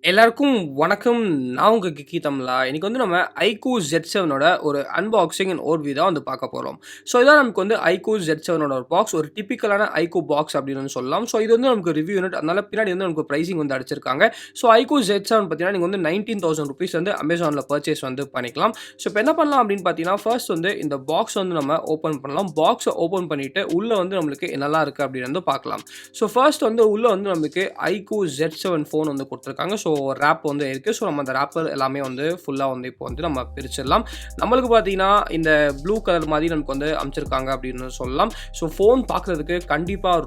எல்லாருக்கும் வணக்கம். நான் உங்க கிக்கி தமிழா. இன்னைக்கு வந்து நம்ம iQOO Z7 ஓட ஒரு அன்பாக்சிங் அண்ட் ஓவர்வியூ தான் வந்து பார்க்க போறோம். ஸோ இதான் நமக்கு வந்து iQOO Z7 ஓட ஒரு பாக்ஸ். ஒரு டிப்பிக்கலான iQOO பாக்ஸ் அப்படின்னு சொல்லலாம். ஸோ இது வந்து நமக்கு ரிவ்யூ யூனிட். அதனால பின்னாடி வந்து நமக்கு பிரைசிங் வந்து அடிச்சிருக்காங்க. ஸோ iQOO Z7 பார்த்தீங்கன்னா நீங்க வந்து 19,000 rupees வந்து அமேசானில் பர்ச்சேஸ் வந்து பண்ணிக்கலாம். ஸோ இப்போ என்ன பண்ணலாம் அப்படின்னு பார்த்தீங்கன்னா ஃபர்ஸ்ட் வந்து இந்த பாக்ஸ் வந்து நம்ம ஓப்பன் பண்ணலாம். பாக்ஸை ஓப்பன் பண்ணிட்டு உள்ள வந்து நம்மளுக்கு என்னெல்லாம் இருக்கு அப்படின்னு வந்து பார்க்கலாம். ஸோ ஃபர்ஸ்ட் வந்து உள்ள வந்து நமக்கு iQOO Z7 ஃபோன் வந்து கொடுத்துருக்காங்க. ஸோ ரேப் வந்து இருக்குது. ஸோ நம்ம அந்த ரேப்பர் எல்லாமே வந்து ஃபுல்லாக வந்து இப்போ வந்து நம்ம பிரிச்சிடலாம். நம்மளுக்கு பார்த்தீங்கன்னா இந்த ப்ளூ கலர் மாதிரி நமக்கு வந்து அமைச்சிருக்காங்க அப்படின்னு சொல்லலாம். ஸோ ஃபோன் பார்க்குறதுக்கு கண்டிப்பாக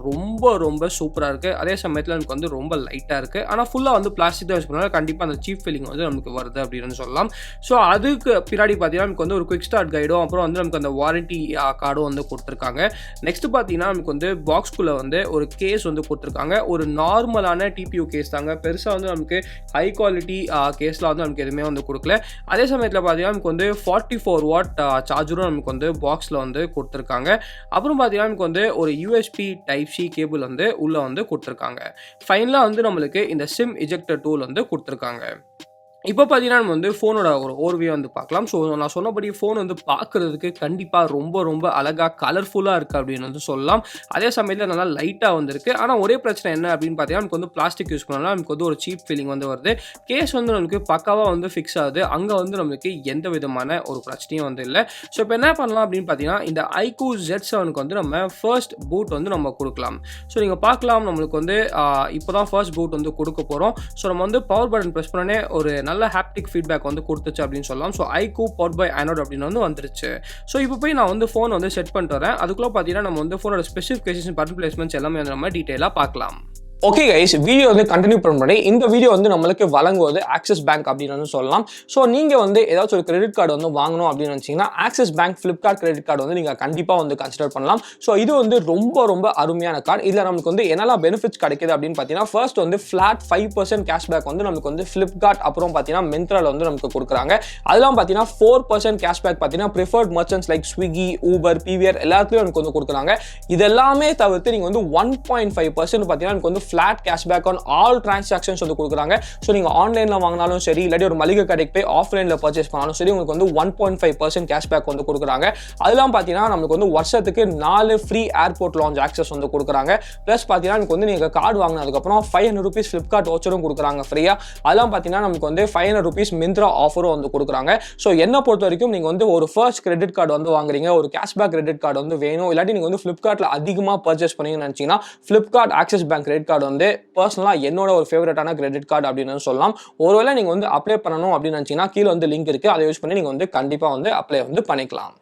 ரொம்ப சூப்பராக இருக்குது. அதே சமயத்தில் நமக்கு வந்து ரொம்ப லைட்டாக இருக்குது. ஆனால் ஃபுல்லாக வந்து பிளாஸ்டிக் தான் யூஸ் பண்ணாலும் கண்டிப்பாக அந்த சீப் ஃபீலிங் வந்து நமக்கு வருது அப்படின்னு சொல்லலாம். ஸோ அதுக்கு பின்னாடி பார்த்தீங்கன்னா நமக்கு வந்து ஒரு குவிக் ஸ்டார்ட் கைடும் அப்புறம் வந்து நமக்கு அந்த வாரண்டி கார்டும் வந்து கொடுத்துருக்காங்க. நெக்ஸ்ட் பார்த்தீங்கன்னா நமக்கு வந்து பாக்ஸ்குள்ளே வந்து ஒரு கேஸ் வந்து கொடுத்துருக்காங்க. ஒரு நார்மலான டிபியூ கேஸ் தாங்க. பெருசாக வந்து நமக்கு ஹை குவாலிட்டி கேஸில் வந்து நமக்கு எதுவுமே வந்து கொடுக்கல. அதே சமயத்தில் பார்த்தீங்கன்னா நமக்கு வந்து 44 வாட் சார்ஜரும் நமக்கு வந்து பாக்ஸில் வந்து கொடுத்துருக்காங்க. அப்புறம் பார்த்தீங்கன்னா நமக்கு வந்து ஒரு யூஎஸ்பி டைப் சி கேபிள் வந்து உள்ளே வந்து கொடுத்துருக்காங்க. ஃபைனலாக வந்து நம்மளுக்கு இந்த சிம் இஜெக்டர் டூல் வந்து கொடுத்துருக்காங்க. இப்போ பார்த்தீங்கன்னா நம்ம வந்து ஃபோனோட ஒரு ஓவர்வியூ வந்து பார்க்கலாம். ஸோ நான் சொன்னபடி ஃபோன் வந்து பார்க்குறதுக்கு கண்டிப்பாக ரொம்ப அழகாக கலர்ஃபுல்லாக இருக்குது அப்படின்னு வந்து சொல்லலாம். அதே சமயத்தில் நல்லா லைட்டாக வந்துருக்கு. ஆனால் ஒரே பிரச்சனை என்ன அப்படின்னு பார்த்தீங்கன்னா நமக்கு வந்து பிளாஸ்டிக் யூஸ் பண்ணாலும் நமக்கு வந்து ஒரு சீப் ஃபீலிங் வந்து வருது. கேஸ் வந்து நமக்கு பக்காவாக வந்து ஃபிக்ஸ் ஆகுது. அங்கே வந்து நம்மளுக்கு எந்த விதமான ஒரு பிரச்சனையும் வந்து இல்லை. ஸோ இப்போ என்ன பண்ணலாம் அப்படின்னு பார்த்தீங்கன்னா இந்த iQOO Z7க்கு வந்து நம்ம ஃபர்ஸ்ட் பூட் வந்து நம்ம கொடுக்கலாம். ஸோ நீங்கள் பார்க்கலாம் நம்மளுக்கு வந்து இப்போ தான் ஃபர்ஸ்ட் பூட் வந்து கொடுக்க போகிறோம். ஸோ நம்ம வந்து பவர் பட்டன் ப்ரெஸ் பண்ணனே ஒரு நல்ல ஹாப்டிக் ஃபீட்பேக் வந்து கொடுத்துச்சு அப்படின்னு சொல்லலாம். So iQOO powered by Android அப்படின்னு வந்து வந்துருச்சு. ஸோ இப்போ போய் நான் வந்து ஃபோன் வந்து செட் பண்ணிட்டு வரேன். அதுக்குள்ளே பார்த்தீங்கன்னா நம்ம வந்து ஃபோனோட ஸ்பெசிஃபிகேஷன் பட்டன் பிளேஸ்மெண்ட்ஸ் எல்லாமே வந்து நம்ம டீட்டெயிலாக பார்க்கலாம். ஓகே கைஸ், வீடியோ வந்து கண்டினியூ பண்ணி இந்த வீடியோ வந்து நம்மளுக்கு வழங்குவது ஆக்சிஸ் பேங்க் அப்படின்னு வந்து சொல்லலாம். ஸோ நீங்கள் வந்து ஏதாச்சும் ஒரு கிரெடிட் கார்டு வந்து வாங்கணும் அப்படின்னு நினச்சிங்கன்னா axis bank Flipkart credit card வந்து நீங்கள் கண்டிப்பாக வந்து கன்சிடர் பண்ணலாம். ஸோ இது வந்து ரொம்ப அருமையான கார்டு. இதில் நமக்கு வந்து என்னெல்லாம் பெனிஃபிட்ஸ் கிடைக்குது அப்படின்னு பார்த்தீங்கன்னா ஃபர்ஸ்ட் வந்து ஃபிளாட் 5% கேஷ்பேக் வந்து நமக்கு வந்து ஃப்ளிப்கார்ட் அப்புறம் பார்த்தீங்கன்னா மிந்த்ராவில் வந்து நமக்கு கொடுக்குறாங்க. அதெல்லாம் பார்த்தீங்கன்னா 4% கேஷ்பேக் பார்த்தீங்கன்னா preferred merchants like Swiggy, Uber, PVR எல்லாத்துலேயும் எனக்கு வந்து கொடுக்குறாங்க. இதெல்லாமே தவிர்த்து நீங்கள் வந்து 1.5% பார்த்தீங்கன்னா எனக்கு வந்து flat cashback on all transactions வந்து கொடுக்குறாங்க. ஸோ நீங்கள் ஆன்லைனில் வாங்கினாலும் சரி, இல்லாட்டி ஒரு மளிகை கடைக்கு போய் ஆஃப்லைனில் பர்ச்சேஸ் பண்ணாலும் சரி, உங்களுக்கு வந்து 1.5% கேஷ்பேக் வந்து கொடுக்குறாங்க. அதெல்லாம் பார்த்தீங்கன்னா நமக்கு வந்து வருஷத்துக்கு 4 ஃப்ரீ ஏர்போர்ட் லான்ச் ஆக்சஸ் வந்து கொடுக்குறாங்க. ப்ளஸ் பார்த்தீங்கன்னா நமக்கு வந்து நீங்கள் கார்டு வாங்கினதுக்கப்புறம் 500 rupees ஃப்ளிப்கார்ட் வச்சரும் கொடுக்குறாங்க ஃப்ரீயாக. அதெல்லாம் பார்த்தீங்கன்னா நமக்கு வந்து 500 rupees மிந்த்ரா ஆஃபரும் வந்து கொடுக்குறாங்க. ஸோ என்னை பொறுத்த வரைக்கும் நீங்கள் வந்து ஒரு ஃபர்ஸ்ட் கிரெடிட் கார்டு வந்து வாங்குறீங்க, ஒரு கேஷ்பேக் கிரெடிட் கார்டு வந்து வேணும், இல்லாட்டி நீங்கள் வந்து ஃப்ளிப்கார்ட்டில் அதிகமாக பர்ச்சேஸ் பண்ணீங்கன்னு நினச்சிங்கன்னா Flipkart axis bank credit card வந்து பர்சனலாக என்னோட ஒரு ஃபேவரட்டான கிரெடிட் கார்டு அப்படின்னு சொல்லலாம். ஒருவேளை நீங்கள் வந்து அப்ளை பண்ணணும் அப்படின்னு நினச்சிங்கன்னா கீழே வந்து லிங்க் இருக்குது, அதை யூஸ் பண்ணி நீங்கள் வந்து கண்டிப்பாக வந்து அப்ளை வந்து பண்ணிக்கலாம்.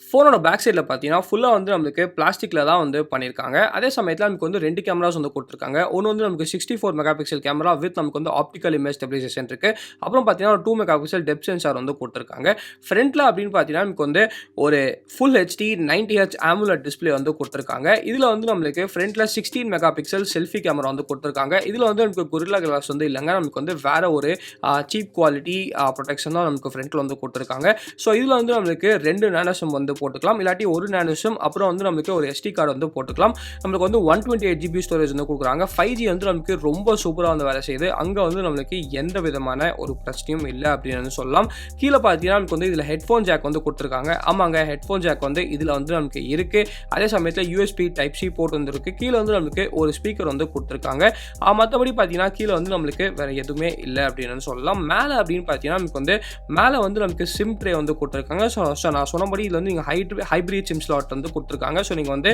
ஃபோனோட பேக் சைடில் பார்த்தீங்கன்னா ஃபுல்லாக வந்து நம்மளுக்கு பிளாஸ்டிக்கில் தான் வந்து பண்ணியிருக்காங்க. அதே சமயத்தில் நமக்கு வந்து 2 கேமராஸ் வந்து கொடுத்துருக்காங்க. ஒன்று வந்து நமக்கு 64 மெகாபிக்சல் கேமரா வித் நமக்கு வந்து ஆப்டிக்கல் இமேஜ் ஸ்டெபிலைசேஷன் இருக்குது. அப்புறம் பார்த்தீங்கன்னா 2 மெகாபிக்சல் டெப்த் சென்சார் வந்து கொடுத்துருக்காங்க. ஃப்ரண்ட்டில் அப்படின்னு பார்த்தீங்கன்னா நமக்கு வந்து ஒரு full HD 90Hz AMOLED display வந்து கொடுத்துருக்காங்க. இதில் வந்து நம்மளுக்கு ஃப்ரண்ட்டில் 16 மெகாபிக்சல் செல்ஃபி கேமரா வந்து கொடுத்துருக்காங்க. இதில் வந்து நமக்கு கொரில்லா கிளாஸ் வந்து இல்லைங்க, நமக்கு வந்து வேறு ஒரு சீப் குவாலிட்டி ப்ரொடெக்ஷன் தான் நமக்கு ஃப்ரண்ட்டில் வந்து கொடுத்துருக்காங்க. ஸோ இதில் வந்து நம்மளுக்கு 2 நானோசிம் வந்து போட்டுக்கலாம், இல்லாட்டி ஒரு நானோசிம், அப்புறம் வந்து நமக்கு ஒரு SD கார்டு வந்து போட்டுக்கலாம். நம்மளுக்கு வந்து 128 GB ஸ்டோரேஜ் வந்து கொடுக்குறாங்க. 5G வந்து நமக்கு ரொம்ப சூப்பராக வந்து வேலை செய்யுது. அங்கே வந்து நம்மளுக்கு எந்த விதமான ஒரு பிரச்சனையும் இல்லை அப்படின்னு சொல்லலாம். கீழே பார்த்தீங்கன்னா நமக்கு வந்து இதில் ஹெட்ஃபோன் ஜாக் வந்து கொடுத்துருக்காங்க. ஆமாங்க, ஹெட்ஃபோன் ஜாக் வந்து இதில் வந்து நமக்கு இருக்குது. அதே சமயத்தில் யூஎஸ்பி டைப் சி போர்ட் வந்து இருக்குது. கீழே வந்து நமக்கு ஒரு ஸ்பீக்கர் வந்து கொடுத்துருக்காங்க. மற்றபடி பார்த்தீங்கன்னா கீழே வந்து நம்மளுக்கு வேறு எதுவுமே இல்லை அப்படின்னு சொல்லலாம். மேலே அப்படின்னு பார்த்தீங்கன்னா நமக்கு வந்து மேலே வந்து நமக்கு சிம் ட்ரே வந்து கொடுத்துருக்காங்க. ஸோ நான் சொன்னபடி இதில் வந்து நீங்கள் ஹைப்ரிட் சிம் ஸ்லாட் வந்து கொடுத்துருக்காங்க. ஸோ நீங்கள் வந்து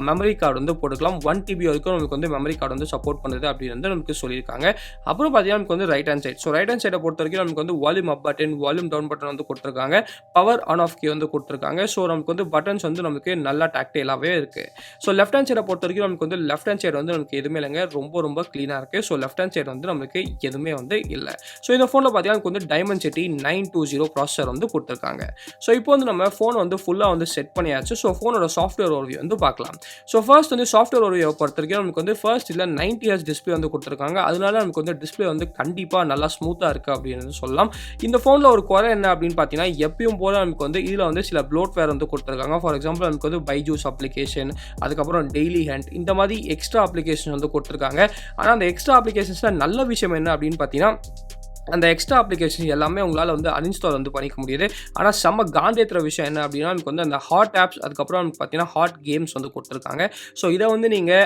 மெமரி கார்டு வந்து போட்டுக்கலாம். 1 TB வரைக்கும் நமக்கு வந்து மெமரி கார்டு வந்து சப்போர்ட் பண்ணுது அப்படின்னு வந்து நமக்கு சொல்லியிருக்காங்க. அப்புறம் பார்த்தீங்கன்னா நமக்கு வந்து right hand side. So right hand சைடை பொறுத்த வரைக்கும் நமக்கு வந்து volume up button, volume down button வந்து கொடுத்துருக்காங்க. பவர் ஆன் ஆஃப் கீ வந்து கொடுத்துருக்காங்க. ஸோ நமக்கு வந்து பட்டன்ஸ் வந்து நமக்கு நல்லா டாக்டைலாகவே இருக்குது. ஸோ லெஃப்ட் ஹேண்ட் சைடை பொறுத்த வரைக்கும் நமக்கு வந்து லெஃப்ட் ஹேண்ட் சைடு வந்து நமக்கு எதுவுமே இல்லைங்க, ரொம்ப க்ளீனாக இருக்குது. ஸோ லெஃப்ட் ஹேண்ட் சைடு வந்து நமக்கு எதுவுமே வந்து இல்லை. ஸோ இந்த ஃபோனில் பார்த்தீங்கன்னா நமக்கு வந்து டைமண்ட் சிட்டி 920 ப்ராசஸர் வந்து கொடுத்துருக்காங்க. ஸோ இப்போ வந்து நம்ம ஃபோன் வந்து வந்து ஃபுல்லா வந்து செட் பண்ணியாச்சு. ஸோ ஃபோனோட சாஃப்ட்வேர் ஓவர்வியூ வந்து பார்க்கலாம். ஸோ ஃபர்ஸ்ட் வந்து சாஃப்ட்வேர் ஓவர்வியூவை பொறுத்தவரைக்கும் நமக்கு வந்து ஃபர்ஸ்ட் இதில் 90 ஹெர்ட்ஸ் டிஸ்பிளே வந்து கொடுத்துருக்காங்க. அதனால நமக்கு வந்து டிஸ்பிளே வந்து கண்டிப்பாக நல்லா ஸ்மூத்தாக இருக்குது அப்படின்னு சொல்லலாம். இந்த ஃபோனில் ஒரு குறை என்ன அப்படின்னு பார்த்தீங்கன்னா, எப்பயும் போல நமக்கு வந்து இதில் வந்து சில ப்ளோட்வேர் வந்து கொடுத்துருக்காங்க. ஃபார் எக்ஸாம்பிள் நமக்கு வந்து பைஜூஸ் அப்ளிகேஷன், அதுக்கப்புறம் டெய்லி ஹண்ட், இந்த மாதிரி எக்ஸ்ட்ரா அப்ளிகேஷன் வந்து கொடுத்துருக்காங்க. ஆனால் அந்த எக்ஸ்ட்ரா அப்ளிகேஷன்ஸில் நல்ல விஷயம் என்ன அப்படின்னு பார்த்தீங்கன்னா, அந்த எக்ஸ்ட்ரா அப்ளிகேஷன் எல்லாமே உங்களால் வந்து அன்இன்ஸ்டால் வந்து பண்ணிக்க முடியுது. ஆனால் செம்ம காண்டேத்துற விஷயம் என்ன அப்படின்னா, நமக்கு வந்து அந்த ஹாட் ஆப்ஸ், அதுக்கப்புறம் நமக்கு பார்த்தீங்கன்னா ஹாட் கேம்ஸ் வந்து கொடுத்துருக்காங்க. ஸோ இதை வந்து நீங்கள்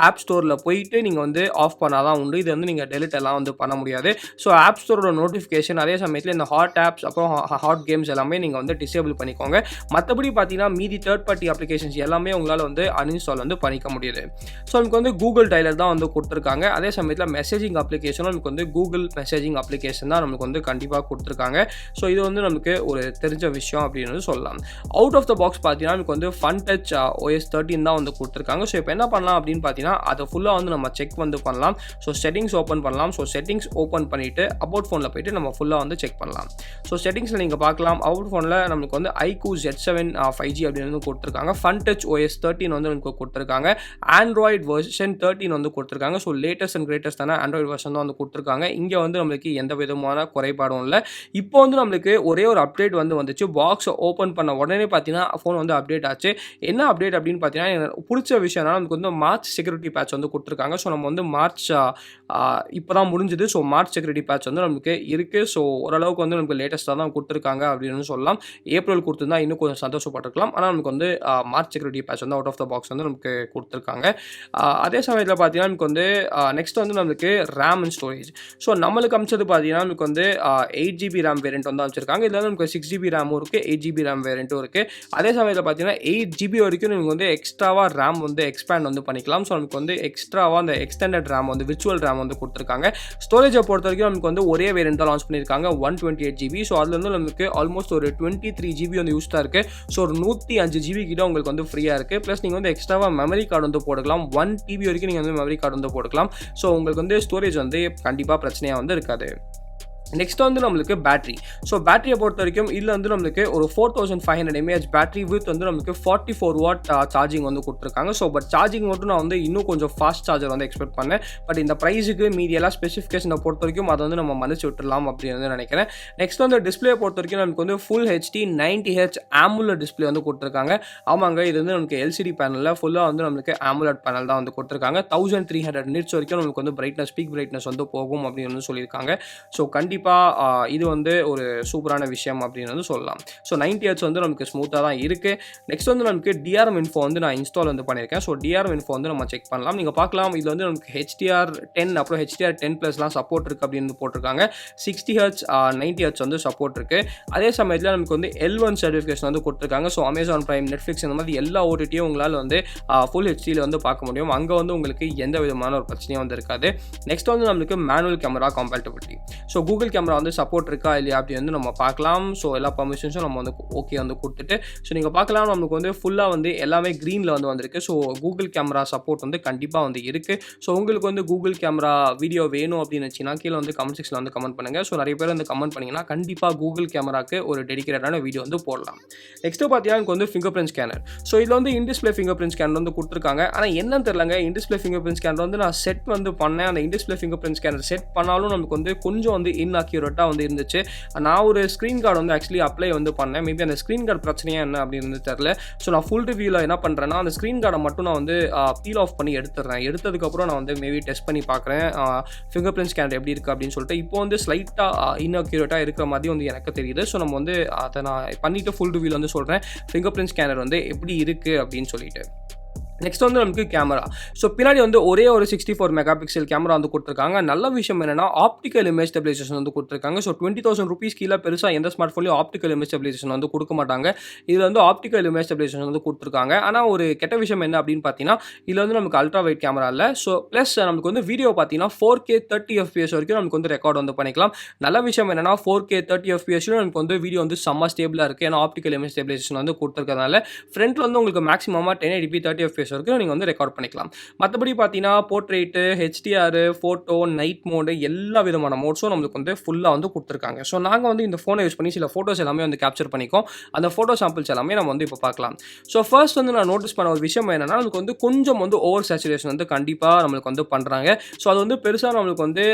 ஆப் ஸ்டோரில் போயிட்டு நீங்கள் வந்து ஆஃப் பண்ணால் தான் உண்டு. இது வந்து நீங்கள் டெலிட் எல்லாம் வந்து பண்ண முடியாது. ஸோ ஆப் ஸ்டோரோட நோட்டிஃபிகேஷன், அதே சமயத்தில் இந்த ஹாட் ஆப்ஸ் அப்புறம் ஹாட் கேம்ஸ் எல்லாமே நீங்கள் வந்து டிசேபிள் பண்ணிக்கோங்க. மற்றபடி பார்த்தீங்கன்னா மீதி தேர்ட் பார்ட்டி அப்ளிகேஷன்ஸ் எல்லாமே உங்களால் வந்து அன்இன்ஸ்டால் வந்து பண்ணிக்க முடியுது. ஸோ நமக்கு வந்து கூகுள் டைலர் தான் வந்து கொடுத்துருக்காங்க. அதே சமயத்தில் மெசேஜிங் அப்ளிகேஷனும் நமக்கு வந்து கூகுள் மெசேஜிங் அப்ளிகேஷன் தான் நமக்கு வந்து கண்டிப்பாக கொடுத்துருக்காங்க. ஸோ இது வந்து நமக்கு ஒரு தெரிஞ்ச விஷயம் அப்படின்னு சொல்லலாம். அவுட் ஆஃப் த பாக்ஸ் பார்த்தீங்கன்னா நமக்கு வந்து Funtouch OS 13 தான் வந்து கொடுத்துருக்காங்க. ஸோ இப்போ என்ன பண்ணலாம் அப்படின்னு பார்த்தீங்கன்னா, அதை ஃபுல்லாக வந்து நம்ம செக் வந்து பண்ணலாம். ஸோ செட்டிங்ஸ் ஓப்பன் பண்ணலாம். ஸோ செட்டிங்ஸ் ஓப்பன் பண்ணிவிட்டு அபவுட் ஃபோனில் போய்ட்டு நம்ம ஃபுல்லாக வந்து செக் பண்ணலாம். ஸோ செட்டிங்ஸில் நீங்கள் பார்க்கலாம், அபவுட் ஃபோனில் நமக்கு வந்து iQOO Z7 5G அப்படின்னு வந்து கொடுத்துருக்காங்க. Funtouch OS 13 வந்து நமக்கு கொடுத்துருக்காங்க. ஆண்ட்ராய்டு வெர்ஷன் 13 வந்து கொடுத்துருக்காங்க. ஸோ லேட்டஸ்ட் அண்ட் கிரேட்டஸ்ட் தானே ஆண்ட்ராய்டு வெர்ஷன் தான் வந்து கொடுத்துருக்காங்க. இங்கே வந்து நம்மளுக்கு எந்த விதமான குறைபாடும் இல்லை. இப்போ வந்து நம்மளுக்கு ஒரே ஒரு அப்டேட் வந்து வந்துச்சு. பாக்ஸை ஓப்பன் பண்ண உடனே பார்த்தீங்கன்னா ஃபோன் வந்து அப்டேட் ஆச்சு. என்ன அப்டேட் அப்படின்னு பார்த்தீங்கன்னா, எனக்கு பிடிச்ச விஷயம்னா நமக்கு வந்து மார்ச் செக்யூரிட்டி பேட்ச் வந்து கொடுத்துருக்காங்க. ஸோ நம்ம வந்து மார்ச் இப்போ தான் முடிஞ்சுது. ஸோ மார்ச் செக்யூரிட்டி பேட்ச் வந்து நமக்கு இருக்குது. ஸோ ஓரளவுக்கு வந்து நமக்கு லேட்டஸ்ட்டாக தான் கொடுத்துருக்காங்க அப்படின்னு சொல்லலாம். ஏப்ரல் கொடுத்துருந்தா இன்னும் கொஞ்சம் சந்தோஷப்பட்டிருக்கலாம். ஆனால் நமக்கு வந்து மார்ச் செக்யூரிட்டி பேட்ச் வந்து அவுட் ஆஃப் த பாக்ஸ் வந்து நமக்கு கொடுத்துருக்காங்க. அதே சமயத்தில் பார்த்தீங்கன்னா நமக்கு வந்து நெக்ஸ்ட் வந்து நம்மளுக்கு ரேம் அண்ட் ஸ்டோரேஜ். ஸோ நம்மளுக்கு அமைச்சது பார்த்தீங்கன்னா நமக்கு வந்து 8GB ரேம் வேரியன்ட் வந்து அமைச்சிருக்காங்க. இதில் வந்து நமக்கு 6GB ரேமும் இருக்குது, 8GB ரேம் வேரியண்ட்டும் இருக்குது. அதே சமயத்தில் பார்த்தீங்கன்னா 8GB வரைக்கும் நமக்கு வந்து எக்ஸ்ட்ராவாக ரேம் வந்து எக்ஸ்பேண்ட் வந்து பண்ணிக்கலாம். ஸோ நமக்கு வந்து எக்ஸ்ட்ராவாக அந்த எக்ஸ்டெண்டட் ரேம் வந்து விர்ச்சுவல் ரேம் வந்து கொடுத்துருக்காங்க. ஸ்டோரேஜை பொறுத்த வரைக்கும் நமக்கு வந்து ஒரே வேரியன்ட் தான் லான்ச் பண்ணியிருக்காங்க, 128GB. ஸோ அதில் வந்து நமக்கு ஆல்மோஸ்ட் ஒரு 23GB வந்து யூஸ் தான் இருக்குது. ஸோ ஒரு 105GB கிட்ட உங்களுக்கு வந்து ஃப்ரீயாக இருக்குது. ப்ளஸ் நீங்கள் வந்து எக்ஸ்ட்ராவாக மெமரி கார்டு வந்து போட்டுக்கலாம். 1TB வரைக்கும் நீங்கள் வந்து மெமரி கார்டு வந்து போட்டுக்கலாம். ஸோ உங்களுக்கு வந்து ஸ்டோரேஜ் வந்து கண்டிப்பாக பிரச்சனையாக வந்து இருக்காது. நெக்ஸ்ட் வந்து நம்மளுக்கு பேட்டரி. ஸோ பேட்டரியை பொறுத்த வரைக்கும் இதில் வந்து நம்மளுக்கு ஒரு 4500 mAh பேட்டரி வித் வந்து நம்மளுக்கு 44 வாட் சார்ஜிங் வந்து கொடுத்துருக்காங்க. ஸோ பட் சார்ஜிங் மட்டும் நான் வந்து இன்னும் கொஞ்சம் ஃபாஸ்ட் சார்ஜர் வந்து எக்ஸ்பெக்ட் பண்ணேன். பட் இந்த ப்ரைஸுக்கு மீதி எல்லாம் ஸ்பெசிஃபிகேஷனை பொறுத்த வரைக்கும் அதை வந்து நம்ம மதிச்சு விட்டுடலாம் அப்படின்னு வந்து நினைக்கிறேன். நெக்ஸ்ட் வந்து டிஸ்பிளே பொறுத்த வரைக்கும் நமக்கு வந்து full HD 90Hz AMOLED display வந்து கொடுத்துருக்காங்க. ஆமாங்க, இது வந்து நமக்கு LCD பேனலில் ஃபுல்லாக வந்து நம்மளுக்கு AMOLED பேனல் தான் வந்து கொடுத்துருக்காங்க. 1300 nits வரைக்கும் நமக்கு வந்து பிரைட்னஸ், பீக் பிரைட்னஸ் வந்து போகும் அப்படின்னு வந்து சொல்லியிருக்காங்க. ஸோ கண்டிப்பாக இது வந்து ஒரு சூப்பரான விஷயம் அப்படின்னு வந்து சொல்லலாம். ஸோ 90 Hz வந்து நமக்கு ஸ்மூத்தாக தான் இருக்குது. நெக்ஸ்ட் வந்து நமக்கு DRM இன்ஃபோ வந்து நான் இன்ஸ்டால் வந்து பண்ணியிருக்கேன். ஸோ DRM இன்ஃபோ வந்து நம்ம செக் பண்ணலாம். நீங்கள் பார்க்கலாம், இதில் வந்து நமக்கு HDR10 அப்புறம் HDR10+லாம் சப்போர்ட் இருக்குது அப்படின்னு போட்டிருக்காங்க. 60Hz 90Hz வந்து சப்போர்ட் இருக்குது. அதே சமயத்தில் நமக்கு வந்து L1 சர்டிஃபிகேஷன் வந்து கொடுத்துருக்காங்க. ஸோ அமேசான் பிரைம், நெட்ஃப்ளிக்ஸ் இந்த மாதிரி எல்லா ஓடிடியும் உங்களால் வந்து ஃபுல் ஹெச்டியில் வந்து பார்க்க முடியும். அங்கே வந்து உங்களுக்கு எந்த விதமான ஒரு பிரச்சனையும் வந்து இருக்காது. நெக்ஸ்ட் வந்து நம்மளுக்கு manual camera compatibility. So Google camera வந்து சப்போர்ட் இருக்கா இல்லையா அப்படி வந்து நம்ம பார்க்கலாம். ஸோ எல்லா பர்மிஷன்ஸும் நம்ம வந்து ஓகே வந்து கொடுத்துட்டு, ஸோ நீங்கள் பார்க்கலாம் நமக்கு வந்து ஃபுல்லாக வந்து எல்லாமே க்ரீனில் வந்து வந்திருக்கு. ஸோ கூகுள் கேமரா சப்போர்ட் வந்து கண்டிப்பாக வந்து இருக்குது. ஸோ உங்களுக்கு வந்து கூகுள் கேமரா வீடியோ வேணும் அப்படின்னு வச்சிங்கன்னா கீழே வந்து கமெண்ட் செக்ஷனில் வந்து கமெண்ட் பண்ணுங்கள். ஸோ நிறைய பேர் வந்து கமெண்ட் பண்ணிங்கன்னா கண்டிப்பாக கூகுள் கேமராக்கு ஒரு டெடிகேட்டடான வீடியோ வந்து போடலாம். நெக்ஸ்ட்டு பார்த்தீங்கன்னா எனக்கு வந்து ஃபிங்கர் பிரிண்ட் ஸ்கேனர். ஸோ இதில் வந்து இன்டிஸ்பிளே ஃபிங்கர் பிரிண்ட் ஸ்கேனர் வந்து கொடுத்துருக்காங்க. ஆனால் என்னன்னு தெரியலங்க, இன்டிஸ்பிளே ஃபிங்கர் பிரிண்ட் ஸ்கேனர் வந்து நான் செட் வந்து பண்ணேன். அந்த in-display finger print scanner set பண்ணாலும் நமக்கு வந்து கொஞ்சம் வந்து இன்அக்யூரேட்டாக வந்து இருந்துச்சு. நான் ஒரு ஸ்க்ரீன் கார்டு வந்து ஆக்சுவலி அப்ளை வந்து பண்ணேன். மேபி அந்த ஸ்க்ரீன் கார்டு பிரச்சனையா என்ன அப்படின்னு தெரியல. ஸோ நான் ஃபுல் ரிவ்யூவில் என்ன பண்ணுறேன்னா, அந்த ஸ்க்ரீன் கார்டை மட்டும் நான் வந்து பீல் ஆஃப் பண்ணி எடுத்துடுறேன். எடுத்ததுக்கப்புறம் நான் வந்து மேபி டெஸ்ட் பண்ணி பார்க்குறேன் ஃபிங்கர் பிரிண்ட் ஸ்கேனர் எப்படி இருக்குது அப்படின்னு சொல்லிட்டு. இப்போ வந்து ஸ்லைட்டாக இன்அக்யூரேட்டாக இருக்கிற மாதிரி வந்து எனக்கு தெரியுது. ஸோ நம்ம வந்து அதை நான் பண்ணிவிட்டு ஃபுல் ரிவ்யூவில் வந்து சொல்கிறேன் ஃபிங்கர் பிரிண்ட் ஸ்கேனர் வந்து எப்படி இருக்குது அப்படின்னு சொல்லிட்டு. நெக்ஸ்ட் வந்து நமக்கு கேமரா. ஸோ பின்னாடி வந்து ஒரே ஒரு 64 மெகாபிக்சல் கேமரா வந்து கொடுத்துருக்காங்க. நல்ல விஷயம் என்னன்னா, ஆப்டிக்கல் இமேஜ் ஸ்டெபிலைசேஷன் வந்து கொடுத்துருக்காங்க. ஸோ 20,000 rupees கீழே பெருசாக எந்த ஸ்மார்ட் ஃபோன்லையும் ஆப்டிக்கல் இமேஜ் ஸ்டெபிலைசேஷன் வந்து கொடுக்க மாட்டாங்க. இதில் வந்து ஆப்டிக்கல் இமேஜ் ஸ்டெபிலைசேஷன் வந்து கொடுத்துருக்காங்க. ஆனால் ஒரு கெட்ட விஷயம் என்ன அப்படின்னு பார்த்தீங்கன்னா, இதில் வந்து நமக்கு அல்ட்ரா வைட் கேமரா இல்லை. ஸோ ப்ளஸ் நமக்கு வந்து வீடியோ பார்த்தீங்கன்னா 4K 30 FPS வரைக்கும் நமக்கு வந்து ரெக்கார்ட் வந்து பண்ணிக்கலாம். நல்ல விஷயம் என்னன்னா 4K 30 FPS நமக்கு வந்து வீடியோ வந்து செம்ம ஸ்டேபிளாக இருக்குது. ஏன்னா ஆப்டிக்கல் இமேஜ் ஸ்டெபிலைசேஷன் வந்து கொடுத்துருக்கறதுனால ஃப்ரண்ட்டில் வந்து உங்களுக்கு மேக்ஸிமமாக 1080p 30 FPS FPS வரைக்கும் நீங்க வந்து ரெக்கார்ட் பண்ணிக்கலாம். மத்தபடி பார்த்தீங்கன்னா, portrait, HDR, photo, night mode எல்லா விதமான மோட்ஸும் நம்மளுக்கு வந்து ஃபுல்லா வந்து குடுத்துருக்காங்க. ஸோ நாங்க வந்து இந்த ஃபோன யூஸ் பண்ணி சில ஃபோட்டோஸ் எல்லாமே வந்து கேப்சர் பண்ணியிருக்கோம். அந்த ஃபோட்டோ சாம்பிள்ஸ் எல்லாமே நம்ம வந்து இப்ப பார்க்கலாம். ஸோ ஃபர்ஸ்ட் வந்து நான் நோட்டீஸ் பண்ண ஒரு விஷயம் என்னன்னா, நமக்கு வந்து கொஞ்சம் வந்து ஓவர் சேச்சுரேஷன் வந்து கண்டிப்பா நம்மளுக்கு வந்து பண்றாங்க. ஸோ அது வந்து பெருசா நம்மளுக்கு வந்து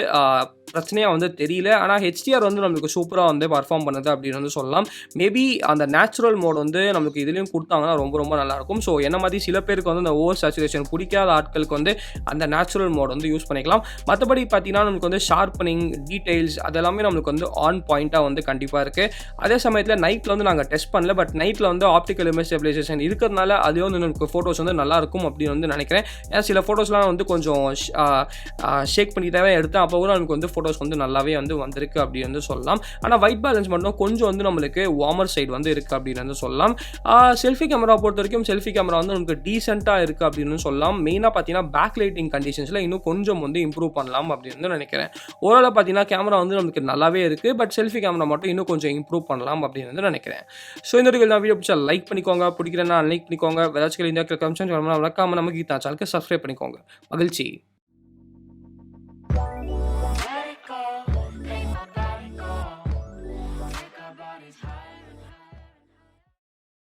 பிரச்சனையா வந்து தெரியல. ஆனா HDR வந்து நம்மளுக்கு சூப்பரா வந்து பெர்ஃபார்ம் பண்ணுது அப்படின்னு வந்து சொல்லலாம். மேபி அந்த நேச்சுரல் மோட் வந்து நமக்கு இதுலயும் குடுத்தாங்கன்னா ரொம்ப ரொம்ப நல்லாயிருக்கும். ஸோ என்ன மாதிரி சில பேருக்கு வந்து அந்த ஓவர் சேச்சுரேஷன் புடிக்காத ஆட்களுக்கு வந்து அந்த நேச்சுரல் மோட் வந்து யூஸ் பண்ணிக்கலாம். மத்தபடி பார்த்தீங்கன்னா, நமக்கு வந்து ஷார்ப்பனிங், டீடைல்ஸ் அதெல்லாமே நம்மளுக்கு வந்து ஆன் பாயிண்ட்டா வந்து கண்டிப்பா இருக்கு. அதே சமயத்தில நைட்ல வந்து நாங்க டெஸ்ட் பண்ணல. பட் நைட்ல வந்து ஆப்டிகல் இமேஜ் ஸ்டெபிலைசேஷன் இருக்கிறதுனால அதுவே வந்து நமக்கு ஃபோட்டோஸ் வந்து நல்லாயிருக்கும் அப்படின்னு வந்து நினைக்கிறேன். ஏன்னா சில ஃபோட்டோஸ்லாம் வந்து கொஞ்சம் ஷேக் பண்ணிட்டு தான் எடுத்தேன். அப்போ கூட நமக்கு வந்து ஃபோட்டோஸ் வந்து நல்லாவே வந்து வந்திருக்கு அப்படின்னு வந்து சொல்லலாம். ஆனா ஒயிட் பேலன்ஸ் மட்டும் கொஞ்சம் வந்து நம்மளுக்கு வார்மர் சைடு வந்து இருக்கு அப்படின்னு வந்து சொல்லலாம். செல்ஃபி கேமரா பொறுத்தவரைக்கும் செல்ஃபி கேமரா வந்து நமக்கு டீசென்ட்டா இருக்கு அப்படின்னு சொல்லலாம். மெயினா பார்த்தீங்கன்னா, பேக் லைட்டிங் கண்டிஷன்ஸ்ல இன்னும் கொஞ்சம் வந்து இம்ப்ரூவ் பண்ணலாம் அப்படின்னு வந்து நினைக்கிறேன். ஓவராலா பார்த்தீங்கன்னா, கேமரா வந்து நமக்கு நல்லாவே இருக்கு. பட் செல்ஃபி கேமரா மட்டும் இன்னும் கொஞ்சம் இம்ப்ரூவ் பண்ணலாம் அப்படின்னு வந்து நினைக்கிறேன். ஸோ இந்த வீடியோ பிடிச்சா லைக் பண்ணிக்கோங்க. பிடிக்கலன்னா அன்லைக் பண்ணிக்கோங்க. ஏதாச்சும் இந்த கமெண்ட்ஸ் மறக்காம நம்ம கீதா சேனலுக்கு சப்ஸ்கிரைப் பண்ணிக்கோங்க. மகிழ்ச்சி.